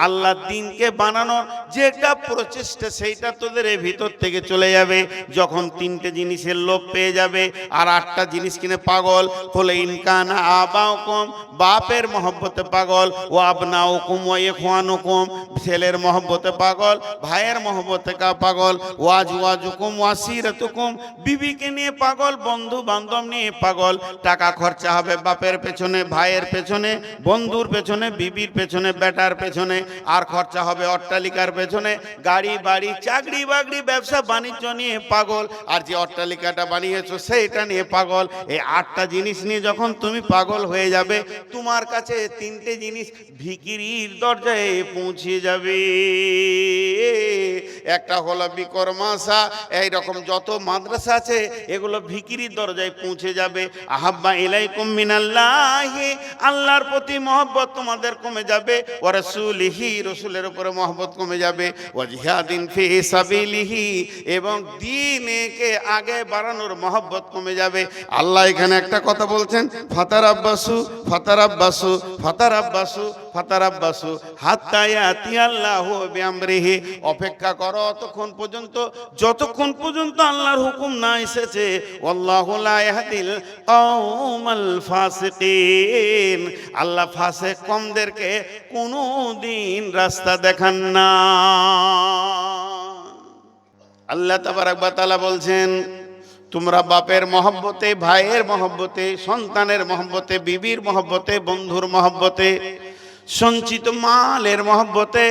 আল্লাহর দিনকে বানানোর যে একটা প্রচেষ্টা সেইটা তোদের ভিতর থেকে চলে যাবে। যখন তিনটে জিনিসের লোভ পেয়ে যাবে আর আটটা জিনিস কিনে পাগল বলে ইনকান আবাউকুম, বাপের মহব্বতে পাগল, ও আবনাউকুম ওয়া ইখওয়ানুকুম, ছেলের মহব্বতে পাগল, ভাইয়ের মহব্বতে পাগল, ওয়াজওয়াজুকুম ওয়াসিরাতুকুম, বিবিকে নিয়ে পাগল, বন্ধু বান্ধব নিয়ে পাগল। টাকা খরচা হবে বাপের পেছনে, ভাইয়ের পেছনে, বন্ধুর পেছনে, বিবির পেছনে, বেটার পেছনে, আর খরচা হবে অট্টালিকার পেছনে, গাড়ি বাড়ি চাকরি বাকরি ব্যবসা বাণিজ্য নিয়ে পাগল, আর যে অট্টালিকাটা বানিয়েছো সেইটা নিয়ে পাগল। এই আটটা জিনিস নিয়ে যখন তুমি পাগল হয়ে যাবে, তোমার কাছে তিনটে জিনিস ভিখিরির দরজায় পৌঁছে যাবে। একটা হলো বিকরমাসা, এইরকম যত মাদ্রাসা আছে এগুলো ভিখিরির দরজায় পৌঁছে যাবে। আহাব্বা ইলাইকুম মিনাল্লাহি, আল্লাহর প্রতি মহব্বত তোমাদের কমে যাবে। ওয়া রাসূলিহি, রাসূলের উপরে মহব্বত কমে যাবে। ওয়া জিহাদিন ফি সাবিলিহি, এবং দ্বীনকে আগে বাড়ানোর মহব্বত কমে যাবে। আল্লাহ এখানে একটা কথা বলছেন, ফাতারাব্বাসু ফাতারাব্বাসু ফাতারাব্বাসু ফাতারাব্বাসু হাত্তা ইয়াতি আল্লাহু বিআমরিহি, অপেক্ষা করো ততক্ষণ পর্যন্ত যতক্ষণ পর্যন্ত আল্লাহর হুকুম না এসেছে। আল্লাহু লা ইয়াহদিল কওমাল ফাসিকিন, আল্লাহ ফাসিক কওমদেরকে কোনোদিন রাস্তা দেখান না। আল্লাহ তাবারক ওয়া তাআলা বলছেন, তোমরা বাপের মহব্বতে, ভাইয়ের মহব্বতে, সন্তানের মহব্বতে, বিবির মহব্বতে, বন্ধুর মহব্বতে, সঞ্চিত মালের মহব্বতে,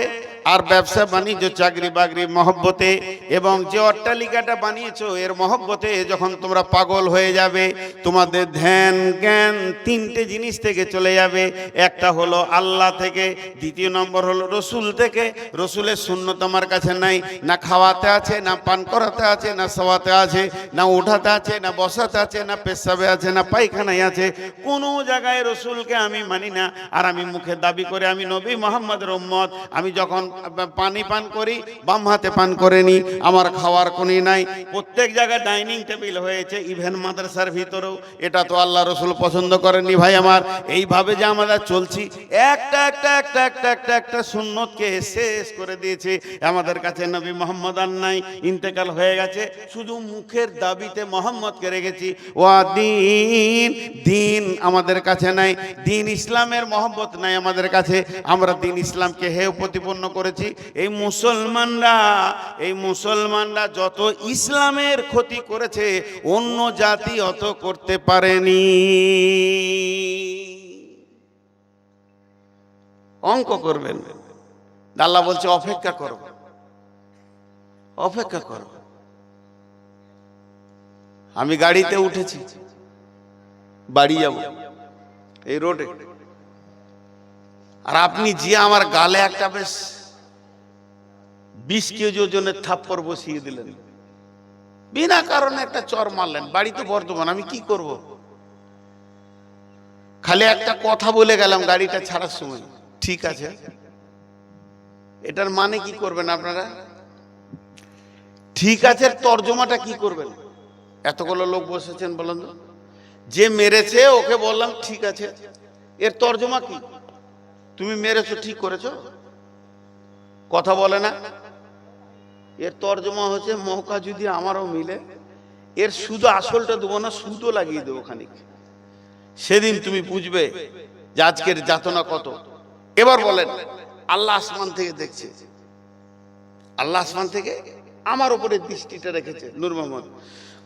আর ব্যবসা বাণিজ্য চাকরি বাকরির মহব্বতে, এবং যে অট্টালিকাটা বানিয়েছো এর মহব্বতে যখন তোমরা পাগল হয়ে যাবে, তোমাদের ধ্যান জ্ঞান তিনটে জিনিস থেকে চলে যাবে। একটা হলো আল্লাহ থেকে, দ্বিতীয় নম্বর হলো রসুল থেকে। রসুলের সুন্নত আমার কাছে নাই, না খাওয়াতে আছে, না পান করাতে আছে, না শোয়াতে আছে, না উঠাতে আছে, না বসাতে আছে, না পেশাবে আছে, না পায়খানায় আছে। কোনো জায়গায় রসুলকে আমি মানি না। আর আমি মুখে দাবি করে আমি নবী মুহাম্মদের উম্মত। আমি যখন পানি পান করি বাম হাতে পান করে নি, আমার খাওয়ার কোনি নাই। প্রত্যেক জায়গায় ডাইনিং টেবিল হয়েছে, ইভেন মাদ্রাসার ভিতরেও। এটা তো আল্লাহ রসুল পছন্দ করেননি ভাই আমার। এইভাবে যে আমরা চলছি, একটা একটা একটা একটা একটা একটা সুন্নতকে শেষ করে দিয়েছে। আমাদের কাছে নবী মুহাম্মদ আর নাই, ইন্তেকাল হয়ে গেছে। শুধু মুখের দাবিতে মুহাম্মদকে রেখেছি। ওয়া দিন, দিন আমাদের কাছে নাই। দিন ইসলামের মহব্বত নাই আমাদের কাছে। আমরা দিন ইসলামকে হেয় প্রতিপন্ন করেছি। এই মুসলমানরা যত ইসলামের ক্ষতি করেছে অন্য জাতি অত করতে পারেনি। অঙ্ক করবেন, আল্লাহ বলছে অপেক্ষা করো, অপেক্ষা করো। আমি গাড়িতে উঠেছি, বাড়ি যাব এই রোডে, আর আপনি যে আমার গালে একটা বেশ 20 কেজি ওজনের থাপ্পড় বসিয়ে দিলেন, বিনা কারণে একটা চর মারলেন। বাড়িতে বর্তমান, আমি কি করব? খালি একটা কথা বলে গেলাম গাড়িটা ছাড়ার সময়, ঠিক আছে। এটার মানে কি করবেন আপনারা? ঠিক আছে তর্জমাটা কি করবেন? এতগুলো লোক বসেছেন, বলেন তো। যে মেরেছে ওকে বললাম ঠিক আছে, এর তর্জমা কি? তুমি মেরেছো, ঠিক করেছো, কথা বলে না। এর তর্জমা হচ্ছে মৌকা যদি আমারও মিলে, এর শুধু আসলটা দেবো না, সুতো লাগিয়ে দেবো খানিক। সেদিন তুমি বুঝবে যে আজকের যাতনা কত। এবার বলেন, আল্লাহ আসমান থেকে দেখছে, আল্লাহ আসমান থেকে আমার উপরে দৃষ্টিটা রেখেছে। নূর মোহাম্মদ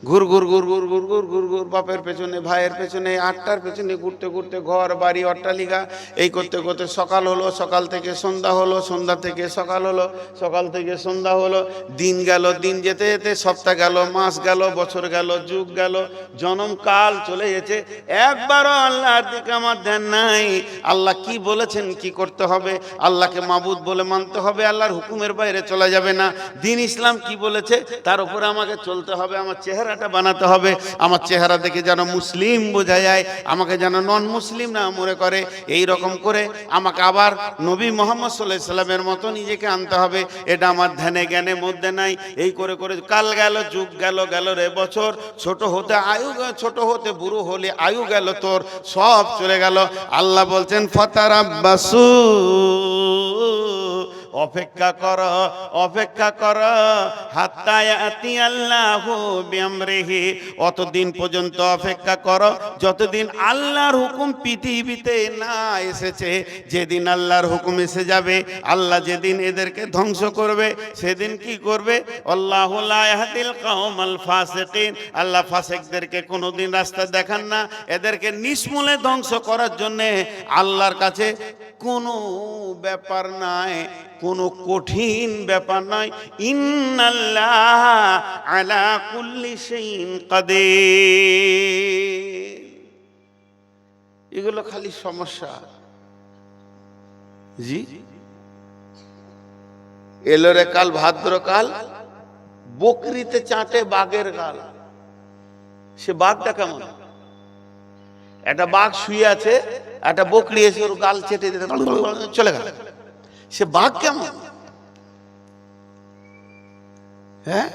ঘুর ঘুর ঘুর ঘুর ঘুর ঘুর ঘুর ঘুর, বাপের পেছনে, ভাইয়ের পেছনে, আটটার পেছনে ঘুরতে ঘুরতে, ঘর বাড়ি অট্টালিকা এই করতে করতে সকাল হলো, সকাল থেকে সন্ধ্যা হলো, সন্ধ্যা থেকে সকাল হলো, সকাল থেকে সন্ধ্যা হলো। দিন গেল, দিন যেতে যেতে সপ্তাহ গেল, মাস গেল, বছর গেল, যুগ গেল, জনম কাল চলে গেছে। একবারও আল্লাহর দিকে আমার ধ্যান নাই। আল্লাহ কি বলেছেন কি করতে হবে, আল্লাহকে মাবুদ বলে মানতে হবে, আল্লাহর হুকুমের বাইরে চলা যাবে না। দিন ইসলাম কি বলেছে তার উপরে আমাকে চলতে হবে। আমার চেহারাটা বানাতে হবে, আমার চেহারা দেখে যেন মুসলিম বোঝা যায়, আমাকে যেন নন মুসলিম না মনে করে। এই রকম করে আমাকে আবার নবী মুহাম্মদ সাল্লাল্লাহু আলাইহি সাল্লামের মতো নিজেকে আনতে হবে। এটা আমার ধ্যানে জ্ঞানের মধ্যে নাই। এই করে করে কাল গেল, যুগ গেল, গেল রে বছর। ছোট হতে আয়ু, ছোট হতে বুড়ো হলে আয়ু গেল তোর, সব চলে গেল। আল্লাহ বলছেন ফাতারাব্বাসু অপেক্ষা কর, অপেক্ষা কর, হাত্তা ইয়াতি আল্লাহু বিআমরিহি, অতদিন পর্যন্ত অপেক্ষা কর যতদিন আল্লাহর হুকুম পৃথিবীতে না এসেছে। যেদিন আল্লাহর হুকুম এসে যাবে, আল্লাহ যেদিন এদেরকে ধ্বংস করবে, সেদিন কি করবে? আল্লাহু লা ইয়াহদিল কওমাল ফাসিকিন, আল্লাহ ফাসিকদেরকে কোনোদিন রাস্তা দেখান না। এদেরকে নিষ্মূলে ধ্বংস করার জন্য আল্লাহর কাছে কোনো ব্যাপার নাই, কোনো কঠিন ব্যাপার নয়। ইন্নাল্লাহ আলা কুল্লি শাইইন কাদির। এগুলো খালি সমস্যা। জি, এলো রে কাল ভাদ্রকাল, বকরিতে চাটে বাঘের গাল। সে বাঘটা কেমন? একটা বাঘ শুয়ে আছে, একটা বকরি এসে ওর গাল চেটে দিতে চলে গেল। সে বাঘ কেমন? হ্যাঁ,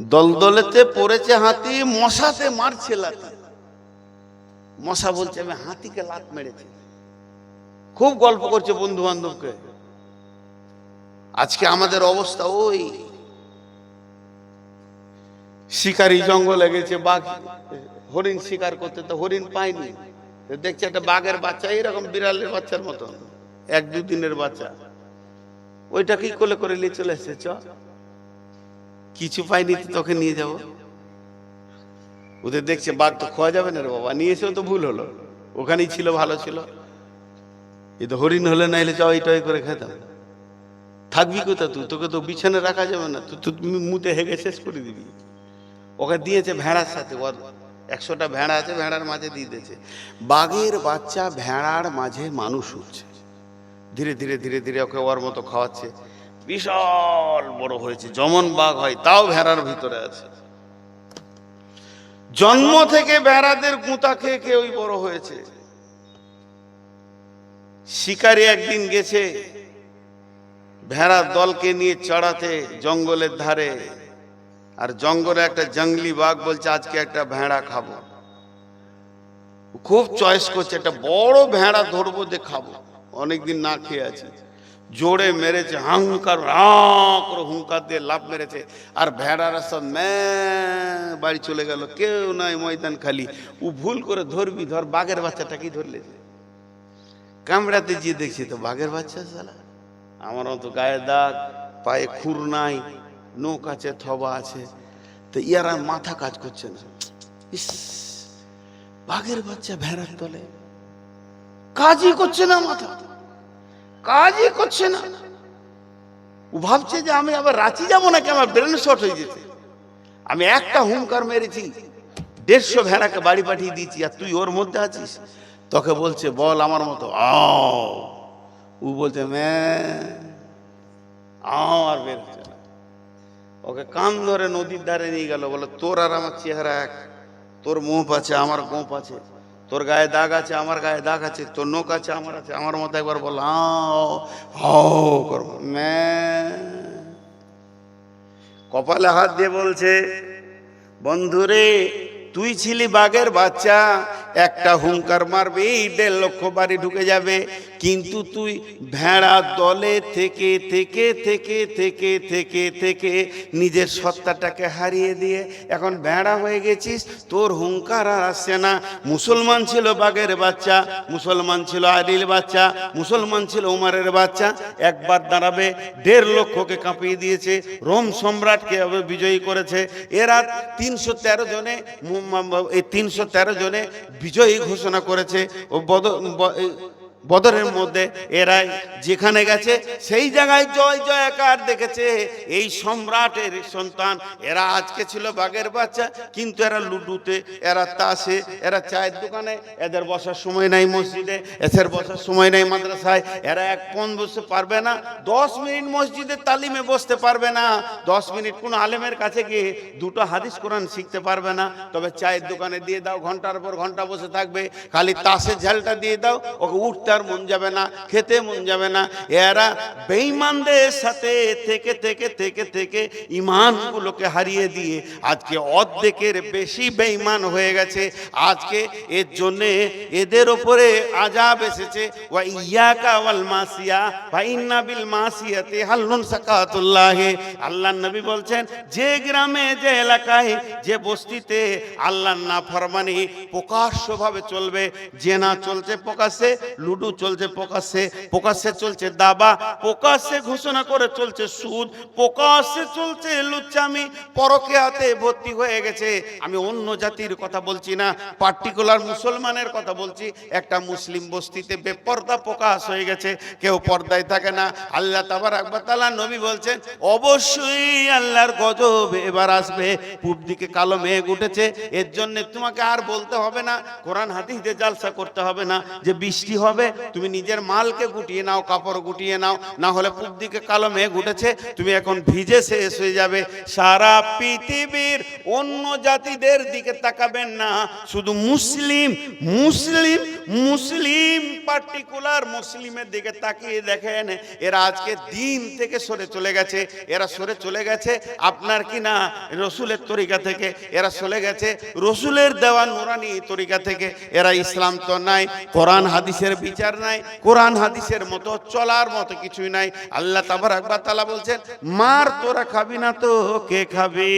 দলদলেতে পড়েছে হাতি, মশাতে মারছে লাথি। মশা বলছে আমি হাতিকে লাত মেরেছি। খুব গল্প করছে বন্ধু বান্ধবকে। আজকে আমাদের অবস্থা ওই। শিকারি জঙ্গলে গেছে, বাঘ হরিণ শিকার করতে, তো হরিণ পায়নি। দেখছে একটা বাঘের বাচ্চা, এরকম বিড়ালের বাচ্চার মতো, 1-2 দিনের বাচ্চা। ওইটা কি কোলে করে নিয়ে চলে এসেছে। চ, কিছু পাইনি, তোকে নিয়ে যাব। ওদের দেখছে বাঘ তো খাওয়া যাবে না রে বাবা, নিয়ে এসেও তো ভুল হলো, ওখানেই ছিল, ভালো ছিল। এ তো হরিণ হলে না এলে চাই টয় করে খেতাম। থাকবি কোথা তুই? তোকে তো বিছানে রাখা যাবে না, তুমি মুতে হেগে শেষ করে দিবি। ওকে দিয়েছে ভেড়ার সাথে, ওর 100টা ভেড়া আছে, ভেড়ার মাঝে দিয়ে দিয়েছে। বাঘের বাচ্চা ভেড়ার মাঝে মানুষ হচ্ছে, ধীরে ধীরে ধীরে ধীরে ওকে ওর মতো খাওয়াচ্ছে। বিশাল বড় হয়েছে, যেমন বাঘ হয় তাও ভেড়ার ভিতরে আছে। জন্ম থেকে ভেড়াদের গুঁতা খেয়ে খেয়ে ওই বড় হয়েছে। শিকারি একদিন গেছে ভেড়ার দলকে নিয়ে চড়াতে জঙ্গলের ধারে, আর জঙ্গলে একটা জঙ্গলি বাঘ বলছে আজকে একটা ভেড়া খাবো। খুব চয়েস করছে, একটা বড় ভেড়া ধরবো যে খাবো, অনেকদিন না খেয়ে আছি। জোরে মেরেছে, হাঙ্কার করে হুঙ্কার দিয়ে লাফ মেরেছে, আর ভেড়ারা সব বাড়ি চলে গেল, কেউ নাই, ময়দান খালি। ও ভুল করে ধরবি ধর, বাঘের বাচ্চাটাকেই ধরলে। কামড়াতে গিয়ে দেখছি তো বাঘের বাচ্চা শালা, আমার মতো গায়ে দাগ, পায়ে খুর নাই, নখ আছে, থবা আছে। তো ইয়ারা মাথা কাজ করছে না। ইস, বাঘের বাচ্চা ভেড়ার তলে, কাজই করছে না, মাথা কাজই করছে না। ও ভাবছে যে আমি আবার রাঁচি যাবো নাকি, আমার ব্রেন শর্ট হয়ে যেতে। আমি একটা হুঙ্কার মেরেছি, 150 ভেড়াকে বাড়ি পাঠিয়ে দিয়েছি, আর তুই ওর মধ্যে আছিস। তোকে বলছে বল আমার মতো আও, ও বলছে আর বের হচ্ছে না। ওকে কান ধরে নদীর ধারে নিয়ে গেল, বলে তোর আর আমার চেহারা এক, তোর মুখ আছে আমার গোঁপ আছে, তোর গায়ে দাগ আছে আমার গায়ে দাগ আছে, তোর নখ আছে আমার আছে, আমার মতো একবার বল হাও করবো। কপালে হাত দিয়ে বলছে বন্ধুরে, তুই ছিলি বাঘের বাচ্চা, একটা হুঙ্কার মারবি 1.5 লক্ষ বাড়ি ঢুকে যাবে। কিন্তু তুই ভেড়া দলে থেকে থেকে থেকে থেকে থেকে থেকে নিজের সত্তাটাকে হারিয়ে দিয়ে এখন ভেড়া হয়ে গেছিস, তোর হুঙ্কার আর আসছে না। মুসলমান ছিল বাঘের বাচ্চা, মুসলমান ছিল আদিল বাচ্চা, মুসলমান ছিল উমারের বাচ্চা। একবার দাঁড়াবে 1.5 লক্ষকে কাঁপিয়ে দিয়েছে, রোম সম্রাটকে বিজয়ী করেছে। এরা 313 জনে, এই 313 জনে বিজয়ী ঘোষণা করেছে। ও বদরের মধ্যে এরা যেখানে গেছে সেই জায়গায় জয় জয়কার দেখেছে। এই সম্রাটের সন্তান এরা আজকে ছিল বাঘের বাচ্চা, কিন্তু এরা লুডুতে, এরা তাসে, এরা চায়ের দোকানে, এদের বসার সময় নাই মসজিদে, এদের বসার সময় নাই মাদ্রাসায়, এরা এক পণ বসতে পারবে না, 10 মিনিট মসজিদের তালিমে বসতে পারবে না, 10 মিনিট কোন আলেমের কাছে গিয়ে 2টো হাদিস কোরআন শিখতে পারবে না। তবে চায়ের দোকানে দিয়ে দাও, ঘন্টার পর ঘন্টা বসে থাকবে, খালি তাসের ঝালটা দিয়ে দাও, ওকে উঠতে পড়তে মন যাবে না, খেতে মন যাবে না। এরা বেঈমানদের সাথে থেকে থেকে থেকে থেকে ঈমানগুলোকে হারিয়ে দিয়ে আজকে অর্ধেকের বেশি বেঈমান হয়ে গেছে। আজকে এর জন্যে এদের ওপরে আযাব এসেছে। ওয়া ইয়াকা ওয়াল মাসিয়া ফা ইন্না বিল মাসিয়াতি হাল্লুন সাকাতুল্লাহ। আল্লাহর নবী বলছেন, যে গ্রামে, যে এলাকায়, যে বস্তিতে আল্লাহর নাফরমানি প্রকাশ্যভাবে চলবে, জেনা চলছে প্রকাশ্যে, লুডু চলছে প্রকাশ্যে, প্রকাশ্যে চলছে দাবা, প্রকাশ্যে ঘোষণা করে চলছে সুদ, প্রকাশ্যে চলছে লুচ্চামি, পরকীয়াতে ভর্তি হয়ে গেছে। আমি অন্য জাতির কথা বলছি না, পার্টিকুলার মুসলমানের কথা বলছি। একটা মুসলিম বস্তিতে বেপর্দা প্রকাশ হয়ে গেছে, কেউ পর্দায় থাকে না। আল্লাহ তাবারক ওয়া তাআলা, নবী বলছেন, অবশ্যই আল্লাহর গজব এবার আসবে। পূব দিকে কালো মেঘ উঠেছে, এর জন্য তোমাকে আর বলতে হবে না, কোরআন হাদিসে জালসা করতে হবে না যে বৃষ্টি হবে। তুমি নিজের মালকে গুটিয়ে নাও, কাপড় গুটিয়ে নাও, না হলে পূব দিকে কালো মেঘ উঠেছে, তুমি এখন ভিজে শেষ হয়ে যাবে। সারা পৃথিবীর অন্য জাতিদের দিকে তাকাবেন না, শুধু মুসলিম মুসলিম মুসলিম পার্টিকুলার মুসলিমের দিকে তাকিয়ে দেখেন। এরা আজকে দিন থেকে সরে চলে গেছে, এরা সরে চলে গেছে আপনার কি না রসুলের তরিকা থেকে, এরা চলে গেছে রসুলের দেওয়া নুরানি তরিকা থেকে। এরা ইসলাম তো নাই, কোরআন হাদিসের বিচার নাই, কোরআন হাদিসের মতো চলার মতো কিছুই নাই। আল্লাহ তাবারক ওয়া তাআলা বলছেন, মার তোরা খাবি না তো কে খাবে?